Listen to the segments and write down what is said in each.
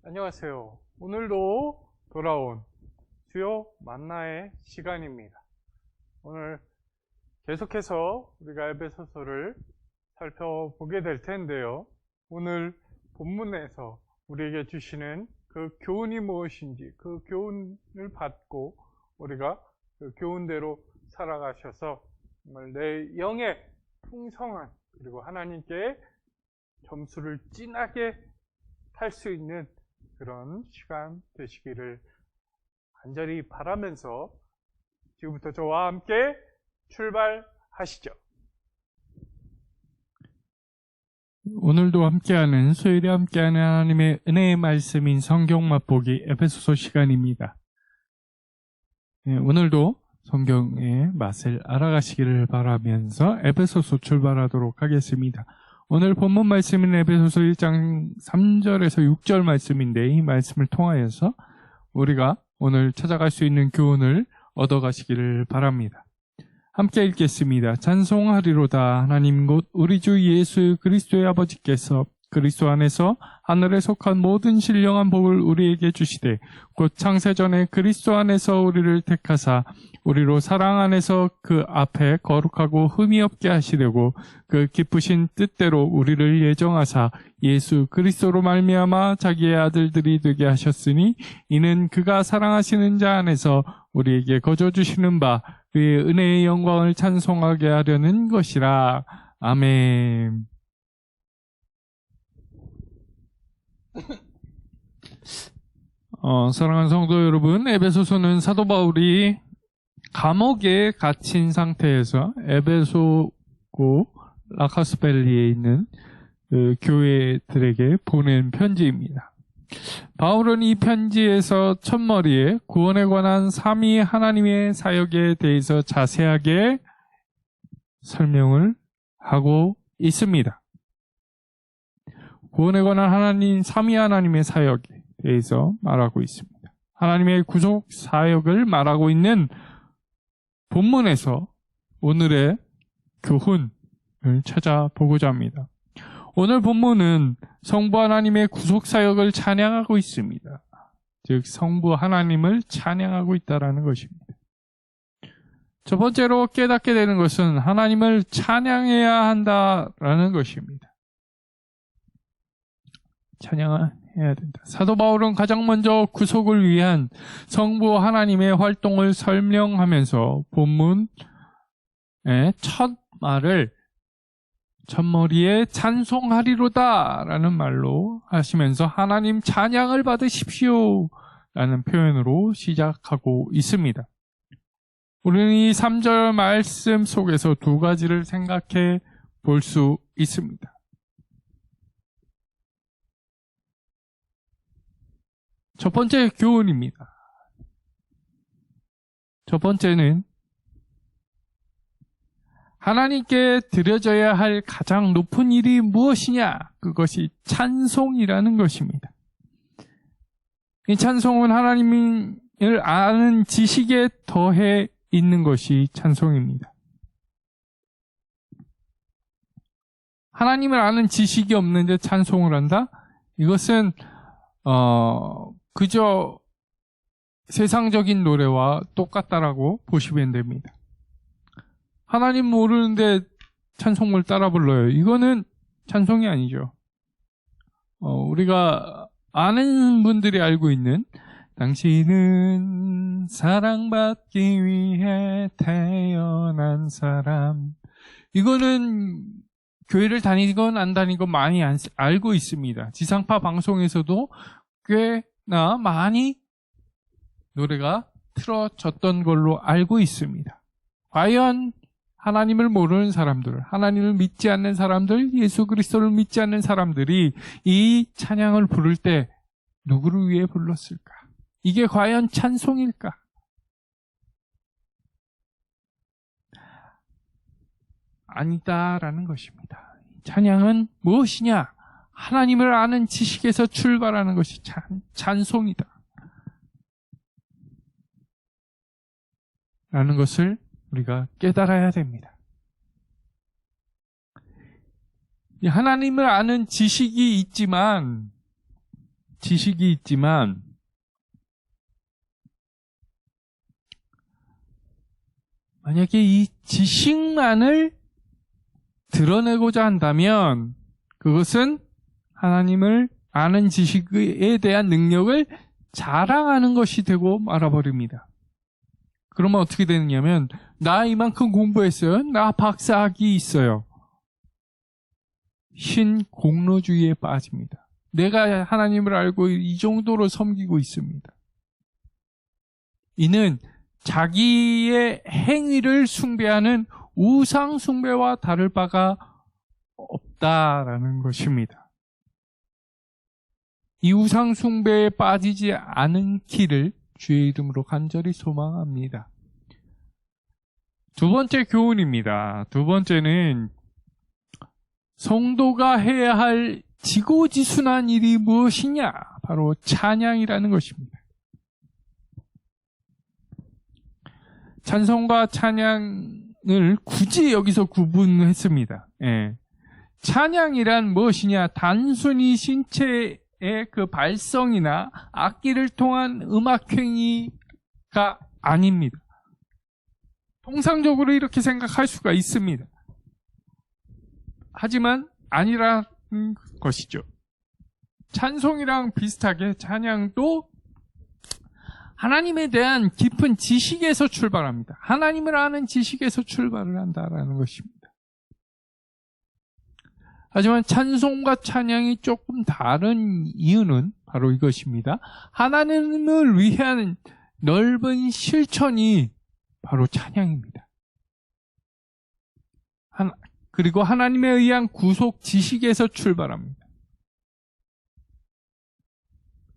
안녕하세요. 오늘도 돌아온 주요 만나의 시간입니다. 오늘 계속해서 우리가 에베소서를 살펴보게 될 텐데요. 오늘 본문에서 우리에게 주시는 그 교훈이 무엇인지 그 교훈을 받고 우리가 그 교훈대로 살아가셔서 정말 내 영의 풍성한 그리고 하나님께 점수를 진하게 탈 수 있는 그런 시간 되시기를 간절히 바라면서 지금부터 저와 함께 출발하시죠. 오늘도 함께하는, 수요일에 함께하는 하나님의 은혜의 말씀인 성경 맛보기 에베소서 시간입니다. 오늘도 성경의 맛을 알아가시기를 바라면서 에베소서 출발하도록 하겠습니다. 오늘 본문 말씀은 에베소서 1장 3절에서 6절 말씀인데, 이 말씀을 통하여서 우리가 오늘 찾아갈 수 있는 교훈을 얻어가시기를 바랍니다. 함께 읽겠습니다. 찬송하리로다. 하나님 곧 우리 주 예수 그리스도의 아버지께서 그리스도 안에서 하늘에 속한 모든 신령한 복을 우리에게 주시되, 곧 창세전에 그리스도 안에서 우리를 택하사 우리로 사랑 안에서 그 앞에 거룩하고 흠이 없게 하시려고 그 기쁘신 뜻대로 우리를 예정하사 예수 그리스도로 말미암아 자기의 아들들이 되게 하셨으니, 이는 그가 사랑하시는 자 안에서 우리에게 거저 주시는 바 그의 은혜의 영광을 찬송하게 하려는 것이라. 아멘. 사랑하는 성도 여러분, 에베소서는 사도 바울이 감옥에 갇힌 상태에서 에베소고 라카스벨리에 있는 그 교회들에게 보낸 편지입니다. 바울은 이 편지에서 첫머리에 구원에 관한 삼위 하나님의 사역에 대해서 자세하게 설명을 하고 있습니다. 구원에 관한 삼위 하나님의 사역에 대해서 말하고 있습니다. 하나님의 구속 사역을 말하고 있는 본문에서 오늘의 교훈을 찾아보고자 합니다. 오늘 본문은 성부 하나님의 구속 사역을 찬양하고 있습니다. 즉 성부 하나님을 찬양하고 있다라는 것입니다. 첫 번째로 깨닫게 되는 것은 하나님을 찬양해야 한다라는 것입니다. 찬양해야 된다. 사도 바울은 가장 먼저 구속을 위한 성부 하나님의 활동을 설명하면서 본문의 첫머리에 찬송하리로다 라는 말로 하시면서 하나님 찬양을 받으십시오 라는 표현으로 시작하고 있습니다. 우리는 이 3절 말씀 속에서 두 가지를 생각해 볼 수 있습니다. 첫 번째 교훈입니다. 첫 번째는 하나님께 드려져야 할 가장 높은 일이 무엇이냐? 그것이 찬송이라는 것입니다. 이 찬송은 하나님을 아는 지식에 더해 있는 것이 찬송입니다. 하나님을 아는 지식이 없는데 찬송을 한다? 이것은 그저 세상적인 노래와 똑같다라고 보시면 됩니다. 하나님 모르는데 찬송을 따라 불러요. 이거는 찬송이 아니죠. 우리가 아는 분들이 알고 있는 당신은 사랑받기 위해 태어난 사람, 이거는 교회를 다니건 안 다니건 많이 알고 있습니다. 지상파 방송에서도 꽤나 많이 노래가 틀어졌던 걸로 알고 있습니다. 과연 하나님을 모르는 사람들, 하나님을 믿지 않는 사람들, 예수 그리스도를 믿지 않는 사람들이 이 찬양을 부를 때 누구를 위해 불렀을까? 이게 과연 찬송일까? 아니다라는 것입니다. 찬양은 무엇이냐? 하나님을 아는 지식에서 출발하는 것이 찬송이다 라는 것을 우리가 깨달아야 됩니다. 하나님을 아는 지식이 있지만 지식이 있지만 만약에 이 지식만을 드러내고자 한다면 그것은 하나님을 아는 지식에 대한 능력을 자랑하는 것이 되고 말아버립니다. 그러면 어떻게 되느냐면 나 이만큼 공부했어요. 나 박사학위 있어요. 신공로주의에 빠집니다. 내가 하나님을 알고 이 정도로 섬기고 있습니다. 이는 자기의 행위를 숭배하는 우상 숭배와 다를 바가 없다라는 것입니다. 이 우상 숭배에 빠지지 않기를 주의 이름으로 간절히 소망합니다. 두 번째 교훈입니다. 두 번째는 성도가 해야 할 지고지순한 일이 무엇이냐? 바로 찬양이라는 것입니다. 찬송과 찬양을 굳이 여기서 구분했습니다. 예. 찬양이란 무엇이냐? 단순히 신체의 그 발성이나 악기를 통한 음악행위가 아닙니다. 통상적으로 이렇게 생각할 수가 있습니다. 하지만 아니라는 것이죠. 찬송이랑 비슷하게 찬양도 하나님에 대한 깊은 지식에서 출발합니다. 하나님을 아는 지식에서 출발을 한다라는 것입니다. 하지만 찬송과 찬양이 조금 다른 이유는 바로 이것입니다. 하나님을 위한 넓은 실천이 바로 찬양입니다. 그리고 하나님에 의한 구속 지식에서 출발합니다.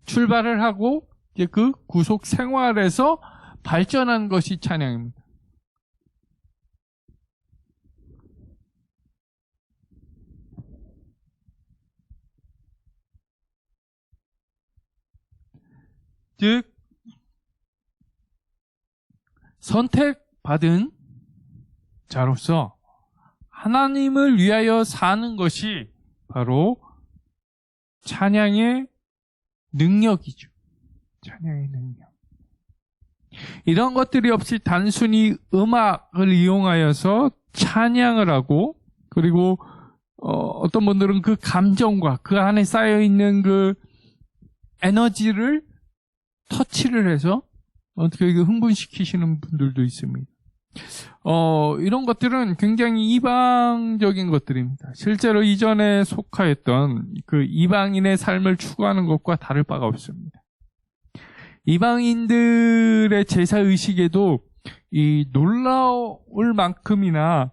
출발을 하고 이제 그 구속 생활에서 발전한 것이 찬양입니다. 즉 선택받은 자로서 하나님을 위하여 사는 것이 바로 찬양의 능력이죠. 찬양의 능력. 이런 것들이 없이 단순히 음악을 이용하여서 찬양을 하고 그리고 어떤 분들은 그 감정과 그 안에 쌓여있는 그 에너지를 터치를 해서 어떻게 흥분시키시는 분들도 있습니다. 이런 것들은 굉장히 이방적인 것들입니다. 실제로 이전에 속하였던 그 이방인의 삶을 추구하는 것과 다를 바가 없습니다. 이방인들의 제사의식에도 이 놀라울 만큼이나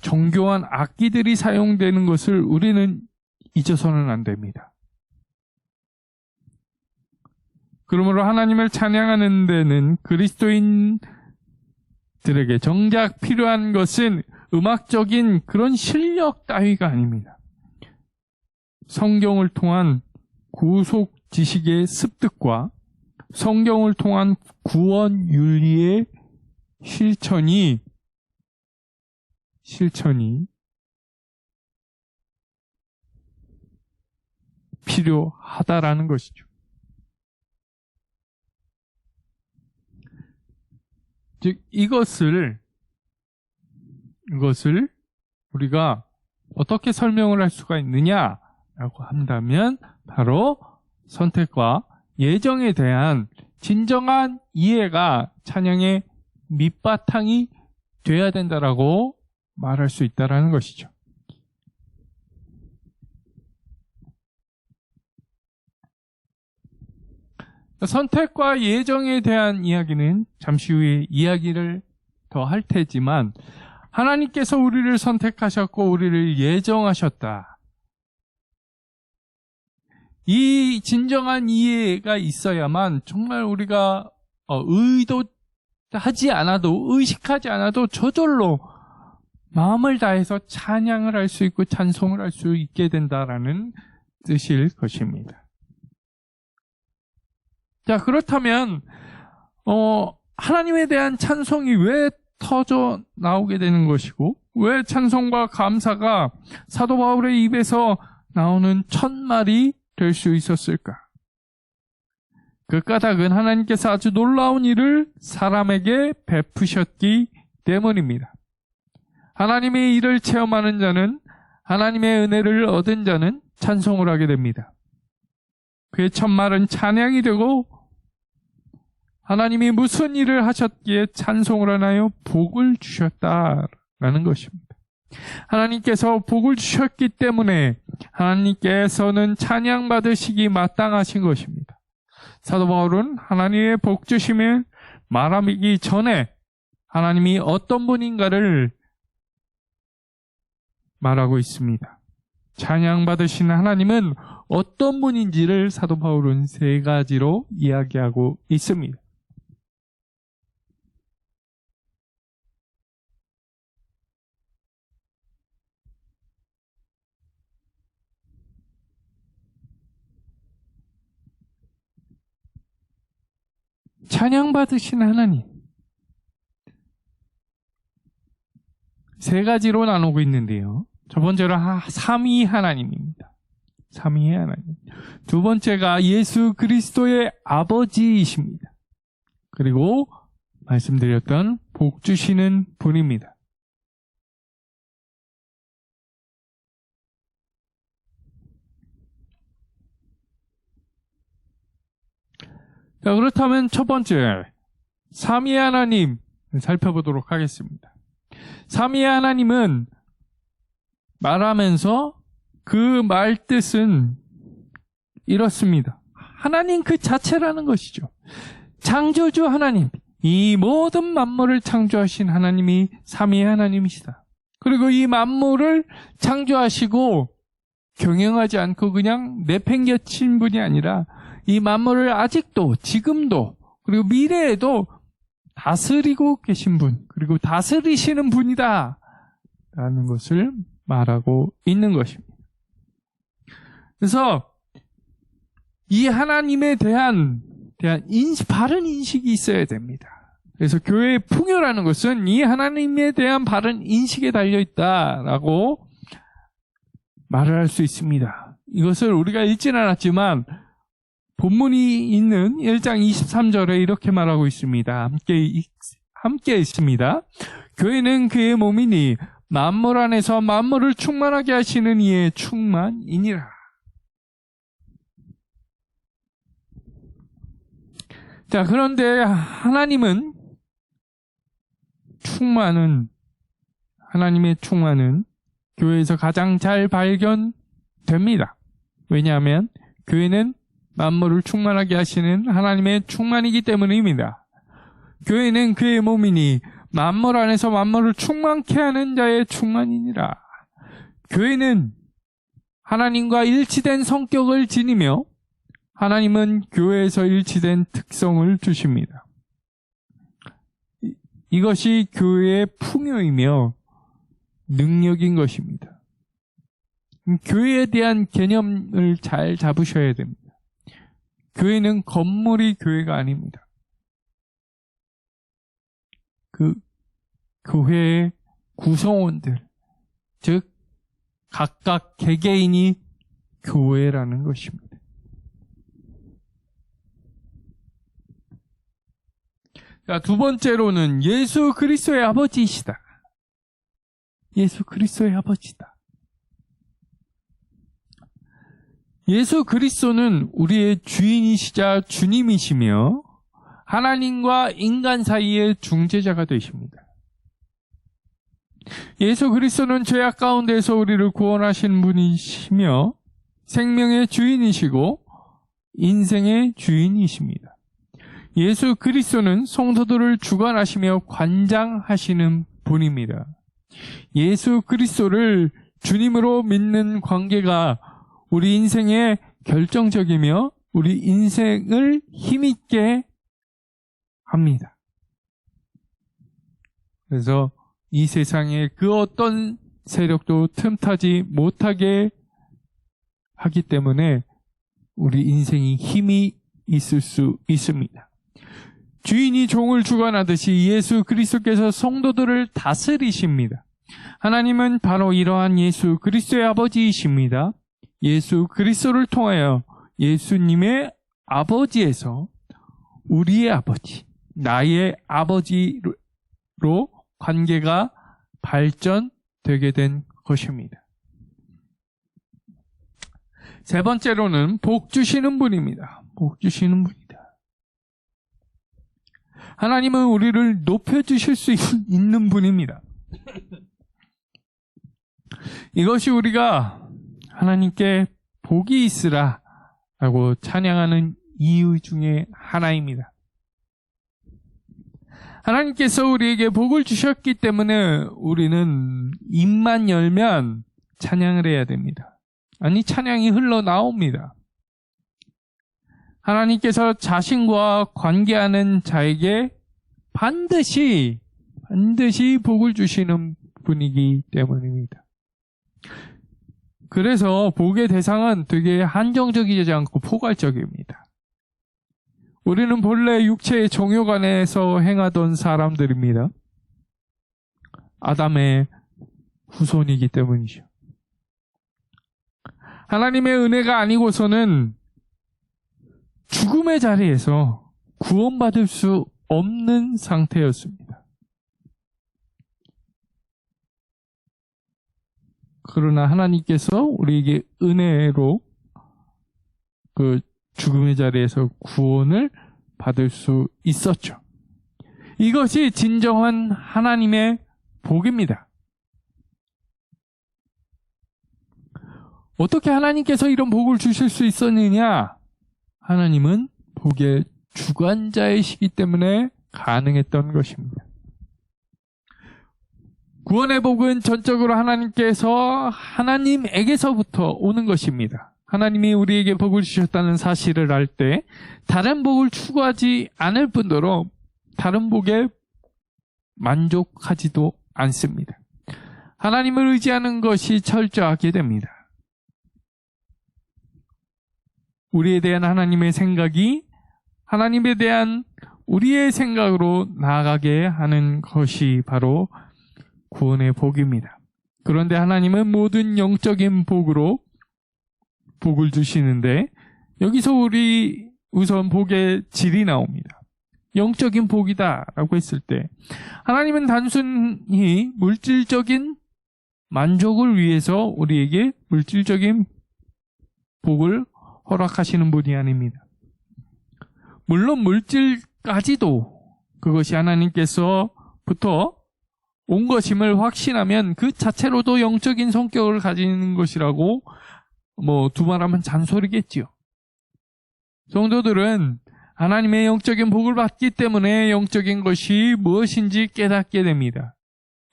정교한 악기들이 사용되는 것을 우리는 잊어서는 안 됩니다. 그러므로 하나님을 찬양하는 데는 그리스도인들에게 정작 필요한 것은 음악적인 그런 실력 따위가 아닙니다. 성경을 통한 구속 지식의 습득과 성경을 통한 구원 윤리의 실천이 필요하다라는 것이죠. 즉 이것을 우리가 어떻게 설명을 할 수가 있느냐라고 한다면 바로 선택과 예정에 대한 진정한 이해가 찬양의 밑바탕이 돼야 된다라고 말할 수 있다라는 것이죠. 선택과 예정에 대한 이야기는 잠시 후에 이야기를 더 할 테지만 하나님께서 우리를 선택하셨고 우리를 예정하셨다. 이 진정한 이해가 있어야만 정말 우리가 의도하지 않아도 의식하지 않아도 저절로 마음을 다해서 찬양을 할 수 있고 찬송을 할 수 있게 된다라는 뜻일 것입니다. 자, 그렇다면 하나님에 대한 찬송이 왜 터져 나오게 되는 것이고 왜 찬송과 감사가 사도 바울의 입에서 나오는 첫말이 될 수 있었을까? 그 까닭은 하나님께서 아주 놀라운 일을 사람에게 베푸셨기 때문입니다. 하나님의 일을 체험하는 자는, 하나님의 은혜를 얻은 자는 찬송을 하게 됩니다. 그의 첫말은 찬양이 되고, 하나님이 무슨 일을 하셨기에 찬송을 하나요? 복을 주셨다라는 것입니다. 하나님께서 복을 주셨기 때문에 하나님께서는 찬양받으시기 마땅하신 것입니다. 사도 바울은 하나님의 복 주심을 말하기 전에 하나님이 어떤 분인가를 말하고 있습니다. 찬양받으신 하나님은 어떤 분인지를 사도 바울은 세 가지로 이야기하고 있습니다. 찬양받으신 하나님. 세 가지로 나누고 있는데요. 첫 번째로 삼위 하나님입니다. 삼위 하나님. 두 번째가 예수 그리스도의 아버지이십니다. 그리고 말씀드렸던 복 주시는 분입니다. 자, 그렇다면 첫 번째, 삼위 하나님 살펴보도록 하겠습니다. 삼위 하나님은 말하면서 그 말 뜻은 이렇습니다. 하나님 그 자체라는 것이죠. 창조주 하나님, 이 모든 만물을 창조하신 하나님이 삼위 하나님이시다. 그리고 이 만물을 창조하시고 경영하지 않고 그냥 내팽개친 분이 아니라 이 만물을 아직도, 지금도, 그리고 미래에도 다스리고 계신 분, 그리고 다스리시는 분이다 라는 것을 말하고 있는 것입니다. 그래서 이 하나님에 대한 바른 인식이 있어야 됩니다. 그래서 교회의 풍요라는 것은 이 하나님에 대한 바른 인식에 달려있다라고 말을 할 수 있습니다. 이것을 우리가 읽지는 않았지만 본문이 있는 1장 23절에 이렇게 말하고 있습니다. 함께 있습니다. 교회는 그의 몸이니 만물 안에서 만물을 충만하게 하시는 이의 충만이니라. 자, 그런데 하나님의 충만은 교회에서 가장 잘 발견됩니다. 왜냐하면 교회는 만물을 충만하게 하시는 하나님의 충만이기 때문입니다. 교회는 그의 몸이니 만물 안에서 만물을 충만케 하는 자의 충만이니라. 교회는 하나님과 일치된 성격을 지니며 하나님은 교회에서 일치된 특성을 주십니다. 이것이 교회의 풍요이며 능력인 것입니다. 교회에 대한 개념을 잘 잡으셔야 됩니다. 교회는 건물이 교회가 아닙니다. 그 교회의 구성원들, 즉 각각 개개인이 교회라는 것입니다. 자, 두 번째로는 예수 그리스도의 아버지이시다. 예수 그리스도의 아버지다. 예수 그리스도는 우리의 주인이시자 주님이시며 하나님과 인간 사이의 중재자가 되십니다. 예수 그리스도는 죄악 가운데서 우리를 구원하신 분이시며 생명의 주인이시고 인생의 주인이십니다. 예수 그리스도는 성도들을 주관하시며 관장하시는 분입니다. 예수 그리스도를 주님으로 믿는 관계가 우리 인생의 결정적이며 우리 인생을 힘있게 합니다. 그래서 이 세상에 그 어떤 세력도 틈타지 못하게 하기 때문에 우리 인생이 힘이 있을 수 있습니다. 주인이 종을 주관하듯이 예수 그리스도께서 성도들을 다스리십니다. 하나님은 바로 이러한 예수 그리스도의 아버지이십니다. 예수 그리스도를 통하여 예수님의 아버지에서 우리의 아버지, 나의 아버지로 관계가 발전되게 된 것입니다. 세 번째로는 복 주시는 분입니다. 복 주시는 분이다. 하나님은 우리를 높여주실 수 있는 분입니다. 이것이 우리가 하나님께 복이 있으라 라고 찬양하는 이유 중에 하나입니다. 하나님께서 우리에게 복을 주셨기 때문에 우리는 입만 열면 찬양을 해야 됩니다. 아니, 찬양이 흘러나옵니다. 하나님께서 자신과 관계하는 자에게 반드시 복을 주시는 분이기 때문입니다. 그래서 복의 대상은 되게 한정적이지 않고 포괄적입니다. 우리는 본래 육체의 종교관에서 행하던 사람들입니다. 아담의 후손이기 때문이죠. 하나님의 은혜가 아니고서는 죽음의 자리에서 구원받을 수 없는 상태였습니다. 그러나 하나님께서 우리에게 은혜로 그 죽음의 자리에서 구원을 받을 수 있었죠. 이것이 진정한 하나님의 복입니다. 어떻게 하나님께서 이런 복을 주실 수 있었느냐? 하나님은 복의 주관자이시기 때문에 가능했던 것입니다. 구원의 복은 전적으로 하나님에게서부터 오는 것입니다. 하나님이 우리에게 복을 주셨다는 사실을 알 때 다른 복을 추구하지 않을 뿐더러 다른 복에 만족하지도 않습니다. 하나님을 의지하는 것이 철저하게 됩니다. 우리에 대한 하나님의 생각이 하나님에 대한 우리의 생각으로 나아가게 하는 것이 바로 구원의 복입니다. 그런데 하나님은 모든 영적인 복으로 복을 주시는데 여기서 우리 우선 복의 질이 나옵니다. 영적인 복이다라고 했을 때 하나님은 단순히 물질적인 만족을 위해서 우리에게 물질적인 복을 허락하시는 분이 아닙니다. 물론 물질까지도 그것이 하나님께서부터 온 것임을 확신하면 그 자체로도 영적인 성격을 가지는 것이라고 두말하면 잔소리겠지요. 성도들은 하나님의 영적인 복을 받기 때문에 영적인 것이 무엇인지 깨닫게 됩니다.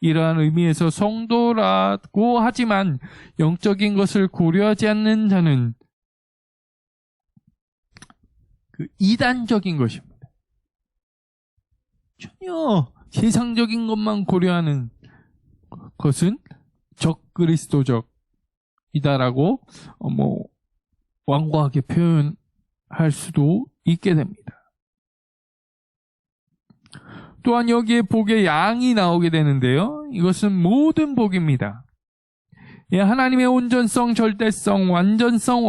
이러한 의미에서 성도라고 하지만 영적인 것을 고려하지 않는 자는 그 이단적인 것입니다. 전혀 세상적인 것만 고려하는 것은 적그리스도적이다라고 완고하게 표현할 수도 있게 됩니다. 또한 여기에 복의 양이 나오게 되는데요. 이것은 모든 복입니다. 하나님의 온전성, 절대성, 완전성,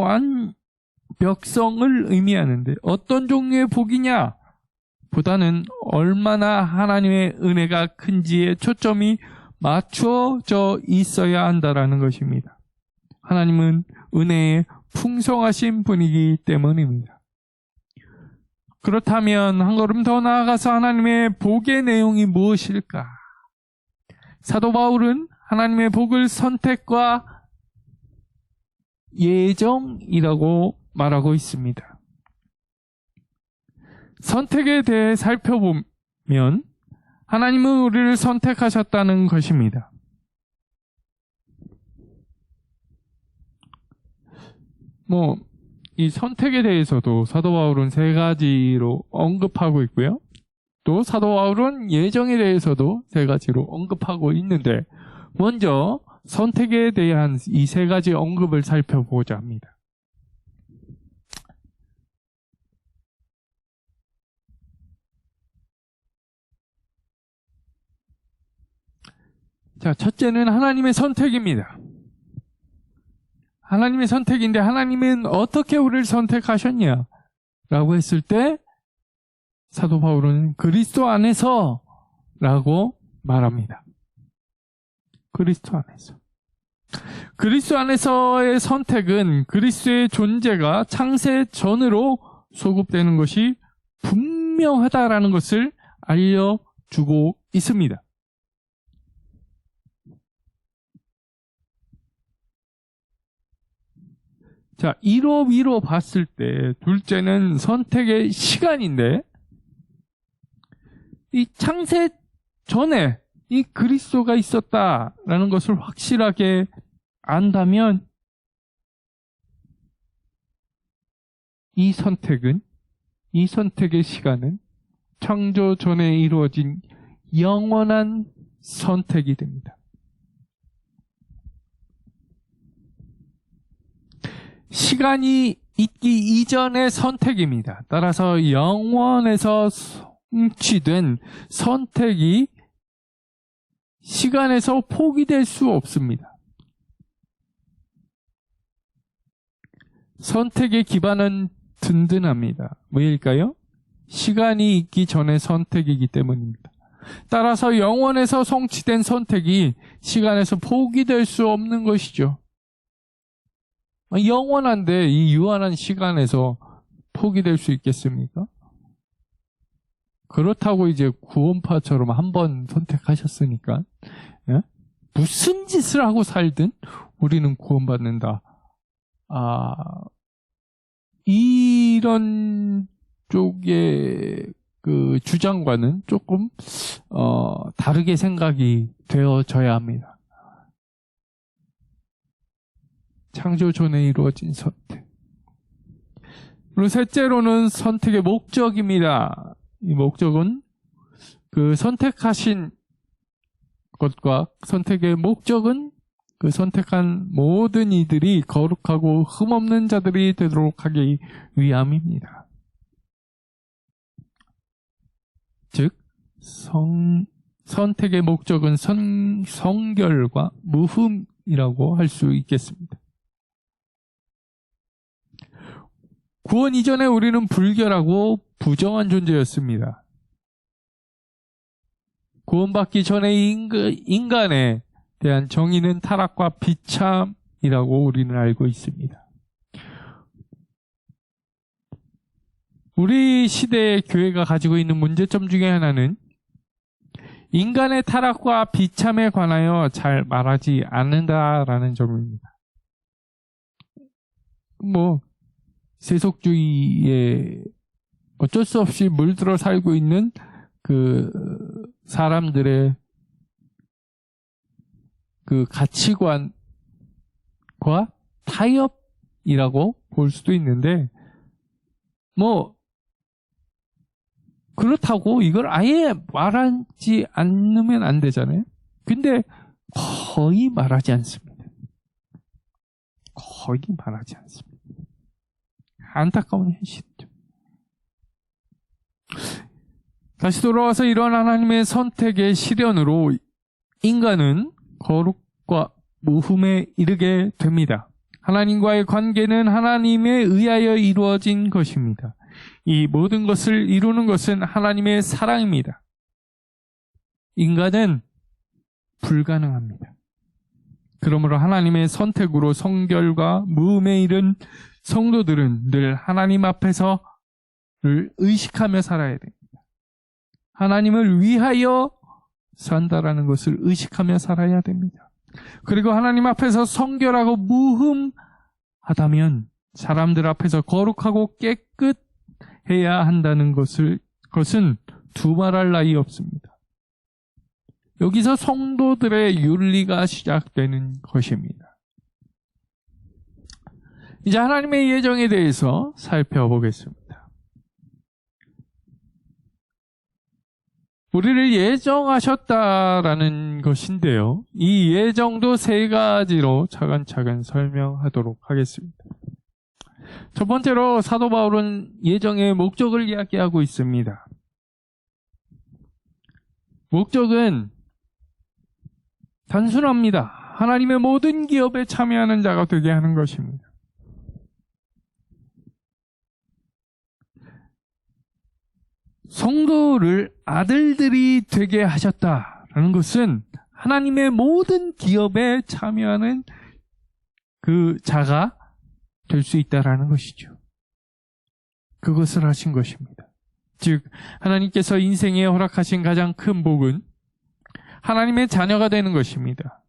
완벽성을 의미하는데 어떤 종류의 복이냐? 보다는 얼마나 하나님의 은혜가 큰지에 초점이 맞춰져 있어야 한다라는 것입니다. 하나님은 은혜에 풍성하신 분이기 때문입니다. 그렇다면 한 걸음 더 나아가서 하나님의 복의 내용이 무엇일까? 사도 바울은 하나님의 복을 선택과 예정이라고 말하고 있습니다. 선택에 대해 살펴보면 하나님은 우리를 선택하셨다는 것입니다. 이 선택에 대해서도 사도 바울은 세 가지로 언급하고 있고요. 또 사도 바울은 예정에 대해서도 세 가지로 언급하고 있는데 먼저 선택에 대한 이 세 가지 언급을 살펴보고자 합니다. 자, 첫째는 하나님의 선택입니다. 하나님의 선택인데 하나님은 어떻게 우리를 선택하셨냐? 라고 했을 때 사도 바울은 그리스도 안에서 라고 말합니다. 그리스도 안에서. 그리스도 안에서의 선택은 그리스도의 존재가 창세 전으로 소급되는 것이 분명하다라는 것을 알려주고 있습니다. 자, 1호, 2로 봤을 때 둘째는 선택의 시간인데 이 창세 전에 이 그리스도가 있었다라는 것을 확실하게 안다면 이 선택의 시간은 창조 전에 이루어진 영원한 선택이 됩니다. 시간이 있기 이전의 선택입니다. 따라서 영원에서 성취된 선택이 시간에서 포기될 수 없습니다. 선택의 기반은 든든합니다. 왜일까요? 시간이 있기 전의 선택이기 때문입니다. 따라서 영원에서 성취된 선택이 시간에서 포기될 수 없는 것이죠. 영원한데 이 유한한 시간에서 포기될 수 있겠습니까? 그렇다고 이제 구원파처럼 한 번 선택하셨으니까 무슨 짓을 하고 살든 우리는 구원받는다. 이런 쪽의 그 주장과는 조금 다르게 생각이 되어져야 합니다. 창조 전에 이루어진 선택. 그리고 셋째로는 선택의 목적입니다. 이 목적은 그 선택하신 것과 선택의 목적은 그 선택한 모든 이들이 거룩하고 흠없는 자들이 되도록 하기 위함입니다. 즉 선택의 목적은 성결과 무흠이라고 할 수 있겠습니다. 구원 이전에 우리는 불결하고 부정한 존재였습니다. 구원받기 전에 인간에 대한 정의는 타락과 비참이라고 우리는 알고 있습니다. 우리 시대의 교회가 가지고 있는 문제점 중에 하나는 인간의 타락과 비참에 관하여 잘 말하지 않는다라는 점입니다. 세속주의에 어쩔 수 없이 물들어 살고 있는 그 사람들의 그 가치관과 타협이라고 볼 수도 있는데 그렇다고 이걸 아예 말하지 않으면 안 되잖아요. 근데 거의 말하지 않습니다. 거의 말하지 않습니다. 안타까운 현실이죠. 다시 돌아와서 이런 하나님의 선택의 실현으로 인간은 거룩과 무흠에 이르게 됩니다. 하나님과의 관계는 하나님에 의하여 이루어진 것입니다. 이 모든 것을 이루는 것은 하나님의 사랑입니다. 인간은 불가능합니다. 그러므로 하나님의 선택으로 성결과 무흠에 이른 성도들은 늘 하나님 앞에서를 의식하며 살아야 됩니다. 하나님을 위하여 산다라는 것을 의식하며 살아야 됩니다. 그리고 하나님 앞에서 성결하고 무흠하다면 사람들 앞에서 거룩하고 깨끗해야 한다는 것은 두말할 나위 없습니다. 여기서 성도들의 윤리가 시작되는 것입니다. 이제 하나님의 예정에 대해서 살펴보겠습니다. 우리를 예정하셨다라는 것인데요. 이 예정도 세 가지로 차근차근 설명하도록 하겠습니다. 첫 번째로 사도 바울은 예정의 목적을 이야기하고 있습니다. 목적은 단순합니다. 하나님의 모든 기업에 참여하는 자가 되게 하는 것입니다. 성도를 아들들이 되게 하셨다라는 것은 하나님의 모든 기업에 참여하는 그 자가 될 수 있다라는 것이죠. 그것을 하신 것입니다. 즉 하나님께서 인생에 허락하신 가장 큰 복은 하나님의 자녀가 되는 것입니다.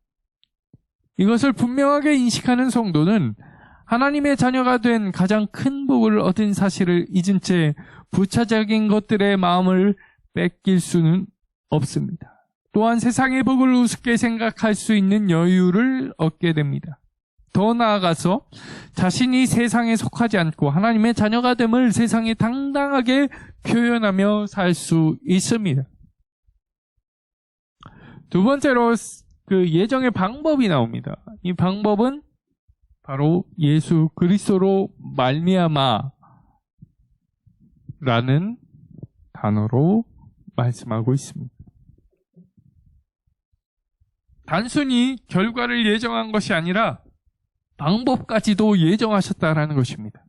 이것을 분명하게 인식하는 성도는 하나님의 자녀가 된 가장 큰 복을 얻은 사실을 잊은 채 부차적인 것들의 마음을 뺏길 수는 없습니다. 또한 세상의 복을 우습게 생각할 수 있는 여유를 얻게 됩니다. 더 나아가서 자신이 세상에 속하지 않고 하나님의 자녀가 됨을 세상에 당당하게 표현하며 살 수 있습니다. 두 번째로 그 예정의 방법이 나옵니다. 이 방법은 바로 예수 그리스도로 말미암아 라는 단어로 말씀하고 있습니다. 단순히 결과를 예정한 것이 아니라 방법까지도 예정하셨다라는 것입니다.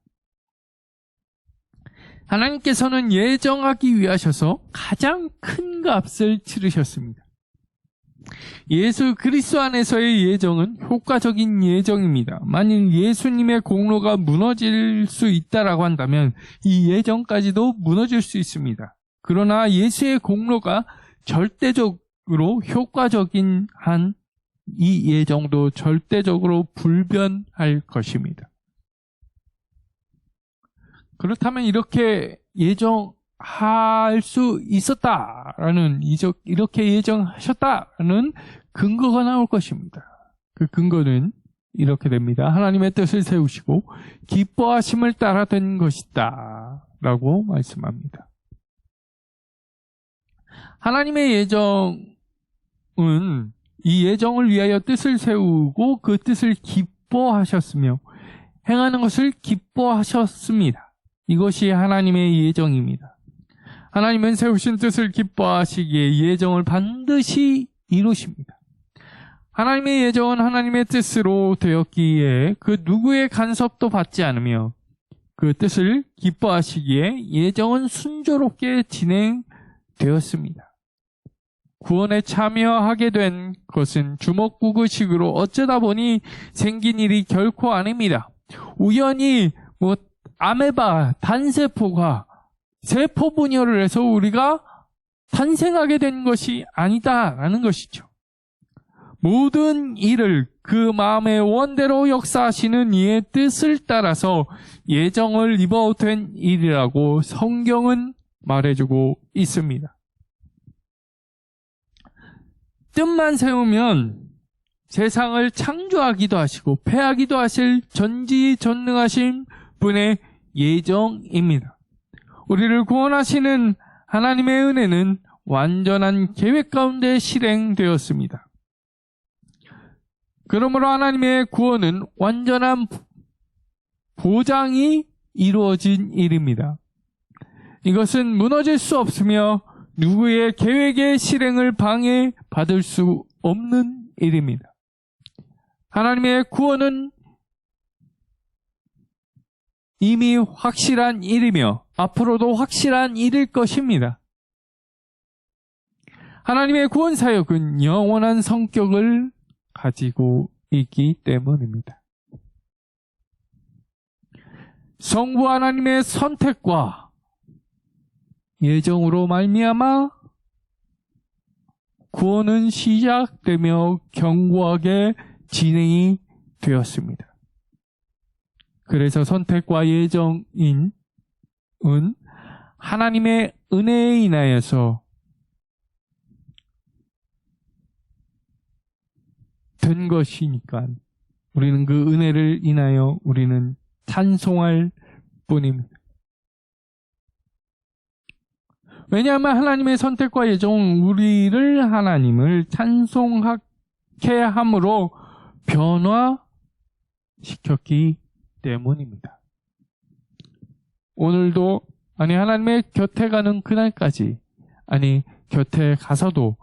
하나님께서는 예정하기 위하셔서 가장 큰 값을 치르셨습니다. 예수 그리스도 안에서의 예정은 효과적인 예정입니다. 만일 예수님의 공로가 무너질 수 있다라고 한다면 이 예정까지도 무너질 수 있습니다. 그러나 예수의 공로가 절대적으로 효과적인 한 이 예정도 절대적으로 불변할 것입니다. 그렇다면 이렇게 예정할 수 있었다라는, 이렇게 예정하셨다라는 근거가 나올 것입니다. 그 근거는 이렇게 됩니다. 하나님의 뜻을 세우시고 기뻐하심을 따라 된 것이다 라고 말씀합니다. 하나님의 예정은 이 예정을 위하여 뜻을 세우고 그 뜻을 기뻐하셨으며 행하는 것을 기뻐하셨습니다. 이것이 하나님의 예정입니다. 하나님은 세우신 뜻을 기뻐하시기에 예정을 반드시 이루십니다. 하나님의 예정은 하나님의 뜻으로 되었기에 그 누구의 간섭도 받지 않으며 그 뜻을 기뻐하시기에 예정은 순조롭게 진행되었습니다. 구원에 참여하게 된 것은 주먹구구식으로 어쩌다 보니 생긴 일이 결코 아닙니다. 우연히 아메바, 단세포가 세포 분열을 해서 우리가 탄생하게 된 것이 아니다라는 것이죠. 모든 일을 그 마음의 원대로 역사하시는 이의 뜻을 따라서 예정을 입어 된 일이라고 성경은 말해주고 있습니다. 뜻만 세우면 세상을 창조하기도 하시고 폐하기도 하실 전지전능하신 분의 예정입니다. 우리를 구원하시는 하나님의 은혜는 완전한 계획 가운데 실행되었습니다. 그러므로 하나님의 구원은 완전한 보장이 이루어진 일입니다. 이것은 무너질 수 없으며 누구의 계획의 실행을 방해받을 수 없는 일입니다. 하나님의 구원은 이미 확실한 일이며 앞으로도 확실한 일일 것입니다. 하나님의 구원 사역은 영원한 성격을 가지고 있기 때문입니다. 성부 하나님의 선택과 예정으로 말미암아 구원은 시작되며 견고하게 진행이 되었습니다. 그래서 선택과 예정인 하나님의 은혜에 인하여서 된 것이니까 우리는 그 은혜를 인하여 우리는 찬송할 뿐입니다. 왜냐하면 하나님의 선택과 예정은 우리를 하나님을 찬송하게 함으로 변화시켰기 때문입니다. 오늘도 하나님의 곁에 가는 그날까지 곁에 가서도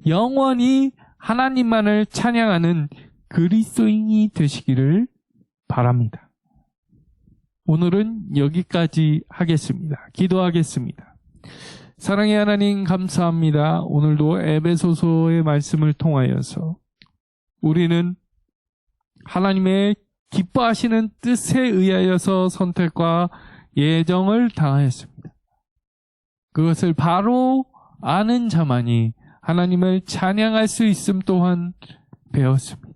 영원히 하나님만을 찬양하는 그리스도인이 되시기를 바랍니다. 오늘은 여기까지 하겠습니다. 기도하겠습니다. 사랑의 하나님 감사합니다. 오늘도 에베소서의 말씀을 통하여서 우리는 하나님의 기뻐하시는 뜻에 의하여서 선택과 예정을 당하였습니다. 그것을 바로 아는 자만이 하나님을 찬양할 수 있음 또한 배웠습니다.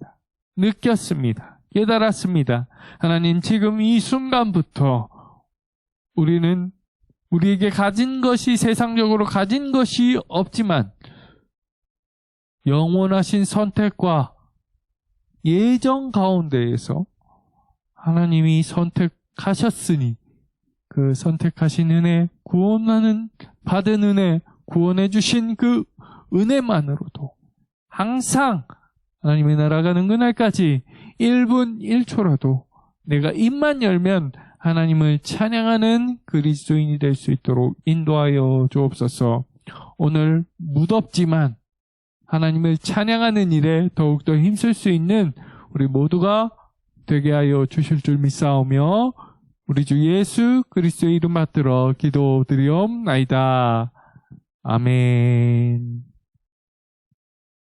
느꼈습니다. 깨달았습니다. 하나님, 지금 이 순간부터 우리는 우리에게 가진 것이 세상적으로 가진 것이 없지만 영원하신 선택과 예정 가운데에서 하나님이 선택하셨으니 그 선택하신 은혜, 구원하는 받은 은혜, 구원해 주신 그 은혜만으로도 항상 하나님의 나라가 능그날까지 1분 1초라도 내가 입만 열면 하나님을 찬양하는 그리스도인이 될 수 있도록 인도하여 주옵소서. 오늘 무덥지만 하나님을 찬양하는 일에 더욱더 힘쓸 수 있는 우리 모두가 되게 하여 주실 줄 믿사오며 우리 주 예수 그리스도의 이름 받들어 기도드리옵나이다. 아멘.